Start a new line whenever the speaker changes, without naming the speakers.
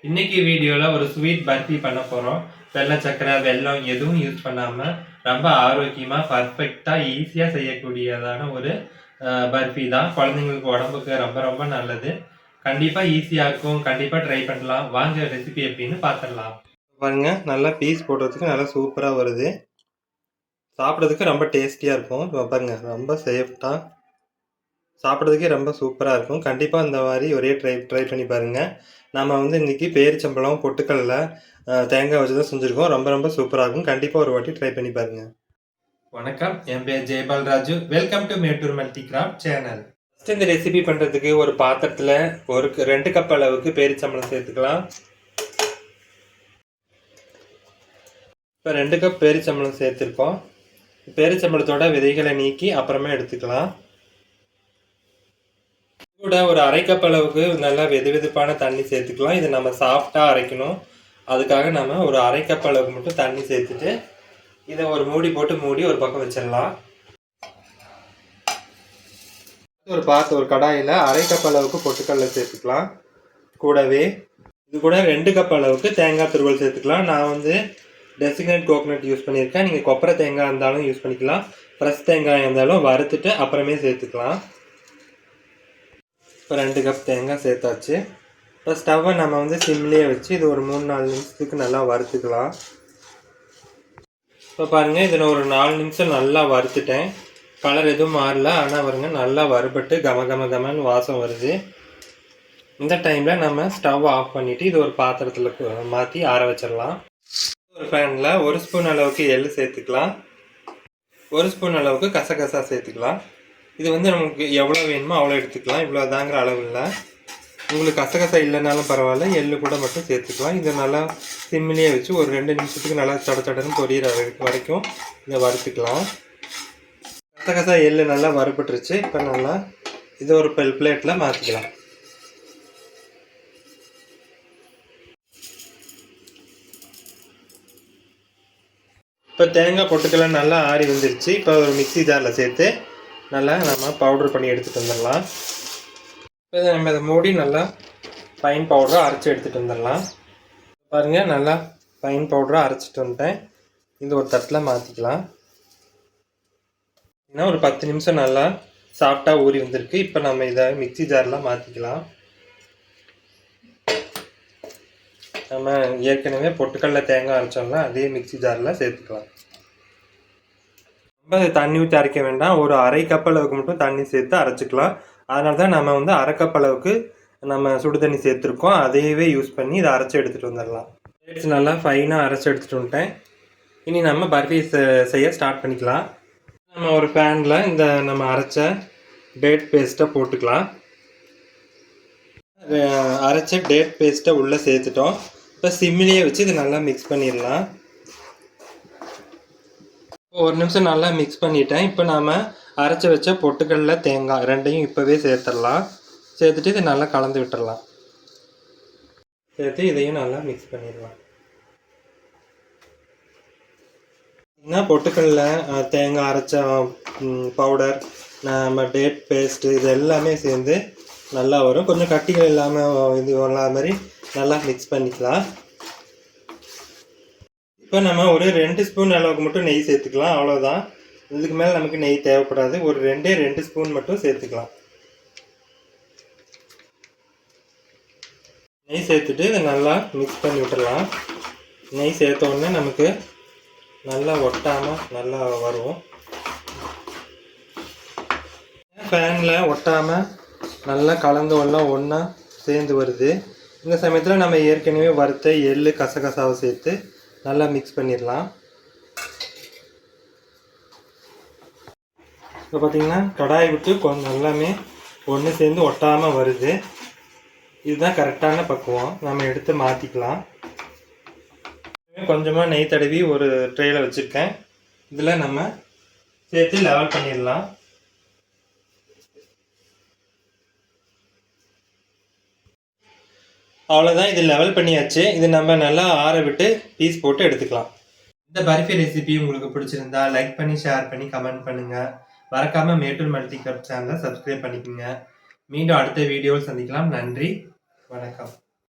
இன்னைக்கு வீடியோவில் ஒரு ஸ்வீட் பர்ஃபி பண்ண போகிறோம். வெள்ளை சக்கரை வெல்லம் எதுவும் யூஸ் பண்ணாமல் ரொம்ப ஆரோக்கியமாக பர்ஃபெக்டாக ஈஸியாக செய்யக்கூடியதான ஒரு பர்ஃபி தான். குழந்தைங்களுக்கு உடம்புக்கு ரொம்ப ரொம்ப நல்லது. கண்டிப்பாக ஈஸியாக இருக்கும். கண்டிப்பாக ட்ரை பண்ணலாம். வாங்க ரெசிபி எப்படின்னு பார்த்துடலாம். பாருங்க, நல்லா பீஸ் போடுறதுக்கு நல்லா சூப்பராக வருது. சாப்பிட்றதுக்கு ரொம்ப டேஸ்டியாக இருக்கும். பாருங்க, ரொம்ப சேஃப்டாக சாப்பிட்றதுக்கே ரொம்ப சூப்பராக இருக்கும். கண்டிப்பாக இந்த மாதிரி ஒரே ட்ரை பண்ணி பாருங்கள். நம்ம இன்றைக்கி பேரிச்சம்பழம் பொட்டுக்கடலை தேங்காய் வச்சு தான் செஞ்சுருக்கோம். ரொம்ப ரொம்ப சூப்பராக இருக்கும். கண்டிப்பாக ஒரு வாட்டி ட்ரை பண்ணி பாருங்கள். வணக்கம், என் பேர் Jayapal Raju. Welcome to Mettur multi craft channel. First இந்த ரெசிபி பண்ணுறதுக்கு ஒரு பாத்திரத்தில் 2 கப் அளவுக்கு பேரிச்சம்பழம் சேர்த்துக்கலாம். இப்போ 2 கப் பேரிச்சம்பழம் சேர்த்துருக்கோம். பேரிச்சம்பழத்தோட விதைகளை நீக்கி அப்புறமா எடுத்துக்கலாம். கூட ஒரு 1/2 கப் அளவுக்கு நல்லா வெதுவெதுப்பான தண்ணி சேர்த்துக்கலாம். இது நம்ம சாஃப்டாக அரைக்கணும். அதுக்காக நம்ம ஒரு 1/2 கப் அளவுக்கு மட்டும் தண்ணி சேர்த்துட்டு இதை ஒரு மூடி போட்டு மூடி ஒரு பக்கம் வச்சிடலாம். ஒரு கடாயில் 1/2 கப் அளவுக்கு பொட்டுக்கடலை சேர்த்துக்கலாம். கூடவே இது கூட 2 கப் அளவுக்கு தேங்காய் துருவல் சேர்த்துக்கலாம். நான் டெசிக்னேட் கோகோனட் யூஸ் பண்ணியிருக்கேன். நீங்கள் கொப்பரை தேங்காய் இருந்தாலும் யூஸ் பண்ணிக்கலாம். ஃப்ரெஷ் தேங்காய் இருந்தாலும் வறுத்துட்டு அப்புறமே சேர்த்துக்கலாம். இப்போ 2 கப் தேங்காய் சேர்த்தாச்சு. இப்போ ஸ்டவ்வை நம்ம சிம்லேயே வச்சு இது ஒரு 3-4 நிமிஷத்துக்கு நல்லா வறுத்துக்கலாம். இப்போ பாருங்கள், இதில் ஒரு 4 நிமிஷம் நல்லா வறுத்துட்டேன். கலர் எதுவும் மாறல. ஆனால் பாருங்கள், நல்லா வறுபட்டு கமன்னு வாசம் வருது. இந்த டைமில் நம்ம ஸ்டவ் ஆஃப் பண்ணிவிட்டு இது ஒரு பாத்திரத்தில் மாற்றி ஆற வச்சிடலாம். ஒரு பேனில் 1 ஸ்பூன் அளவுக்கு எள்ளு சேர்த்துக்கலாம். 1 ஸ்பூன் அளவுக்கு கசகசா சேர்த்துக்கலாம். இது நமக்கு எவ்வளோ வேணுமோ அவ்வளோ எடுத்துக்கலாம். இவ்வளோ தாங்கிற அளவு இல்லை. உங்களுக்கு கசகசா இல்லைனாலும் பரவாயில்ல, எள்ளு கூட மட்டும் சேர்த்துக்கலாம். இதை நல்லா சிம்மிலேயே வச்சு ஒரு 2 நிமிஷத்துக்கு நல்லா சடன்னு பொரியிற வரைக்கும் இதை வறுத்துக்கலாம். கசகசா எள்ளு நல்லா வறுபட்டுருச்சு. இப்போ நல்லா இதை ஒரு பிளேட்டில் மாற்றிக்கலாம். இப்போ தேங்காய் பொட்டுக்கடலை நல்லா ஆறி வந்துருச்சு. இப்போ ஒரு மிக்ஸி ஜாரில் சேர்த்து நல்லா நம்ம பவுடர் பண்ணி எடுத்துகிட்டு வந்துடலாம். இப்போ நம்ம இதை மூடி நல்லா ஃபைன் பவுடராக அரைச்சி எடுத்துகிட்டு வந்துடலாம். பாருங்கள், நல்லா ஃபைன் பவுடராக அரைச்சிட்டு வந்துட்டேன். இது ஒரு தட்டில் மாற்றிக்கலாம். இன்னும் ஒரு 10 நிமிஷம் நல்லா சாஃப்டாக ஊறி வந்திருக்கு. இப்போ நம்ம இதை மிக்ஸி ஜாரில் மாற்றிக்கலாம். நம்ம ஏற்கனவே பொட்டுக்கடலை தேங்காய் அரைச்சோம்னா அதே மிக்ஸி ஜாரில் சேர்த்துக்கலாம். ரொம்ப தண்ணி ஊற்றி அரைக்க வேண்டாம். ஒரு 1/2 கப் அளவுக்கு மட்டும் தண்ணி சேர்த்து அரைச்சிக்கலாம். அதனால தான் நம்ம 1/2 கப் அளவுக்கு நம்ம சுடு தண்ணி சேர்த்துருக்கோம். அதையவே யூஸ் பண்ணி இதை அரைச்சி எடுத்துகிட்டு வந்துடலாம். நல்லா ஃபைனாக அரைச்சி எடுத்துகிட்டு வந்துட்டேன். இனி நம்ம பர்ஃபி செய்ய ஸ்டார்ட் பண்ணிக்கலாம். நம்ம ஒரு பேனில் இந்த நம்ம அரைச்ச டேட் பேஸ்ட்டை போட்டுக்கலாம். அரைச்ச டேட் பேஸ்ட்டை உள்ளே சேர்த்துட்டோம். இப்போ சிம்மிலேயே வச்சு இதை நல்லா மிக்ஸ் பண்ணிடலாம். 1 நிமிஷம் நல்லா மிக்ஸ் பண்ணிட்டேன். இப்போ நாம் அரைச்சி வச்ச பொட்டுக்கடலை தேங்காய் ரெண்டையும் இப்போவே சேர்த்துடலாம். சேர்த்துட்டு இதை நல்லா கலந்து விட்டுடலாம். சேர்த்து இதையும் நல்லா மிக்ஸ் பண்ணிடலாம். என்ன பொட்டுக்கடலை தேங்காய் அரைச்ச பவுடர் நம்ம டேட் பேஸ்ட்டு இது எல்லாமே சேர்ந்து நல்லா வரும். கொஞ்சம் கட்டிகள் இல்லாமல் இது வரலாம் மாதிரி நல்லா மிக்ஸ் பண்ணிக்கலாம். இப்போ நம்ம ஒரு 2 ஸ்பூன் அளவுக்கு மட்டும் நெய் சேர்த்துக்கலாம். அவ்வளோதான். இதுக்கு மேலே நமக்கு நெய் தேவைப்படாது. ஒரு 2 ஸ்பூன் மட்டும் சேர்த்துக்கலாம். நெய் சேர்த்துட்டு இதை நல்லா மிக்ஸ் பண்ணி விட்டுடலாம். நெய் சேர்த்த உடனே நமக்கு நல்லா ஒட்டாமல் நல்லா வரும். ஃபேனில் ஒட்டாமல் நல்லா கலந்து எல்லாம் ஒன்றா சேர்ந்து வருது. இந்த சமயத்தில் நம்ம ஏற்கனவே வறுத்த எள்ளு கசகசாவை சேர்த்து நல்லா மிக்ஸ் பண்ணிடலாம். இப்போ பார்த்திங்கன்னா கடாயை விட்டு கொஞ்சம் எல்லாமே ஒன்று சேர்ந்து ஒட்டாமல் வருது. இதுதான் கரெக்டான பக்குவம். நம்ம எடுத்து மாற்றிக்கலாம். கொஞ்சமாக நெய் தடவி ஒரு ட்ரேயில் வச்சுருக்கேன். இதில் நம்ம சேர்த்து லெவல் பண்ணிடலாம். அவ்வளோதான், இது லெவல் பண்ணியாச்சு. இது நம்ம நல்லா ஆற விட்டு பீஸ் போட்டு எடுத்துக்கலாம். இந்த பர்ஃபி ரெசிபி உங்களுக்கு பிடிச்சிருந்தா லைக் பண்ணி ஷேர் பண்ணி கமெண்ட் பண்ணுங்கள். மறக்காமல் மேட்டூர் மல்டி கிராஃப்ட் சேனலை சப்ஸ்கிரைப் பண்ணிக்கோங்க. மீண்டும் அடுத்த வீடியோவில் சந்திக்கலாம். நன்றி, வணக்கம்.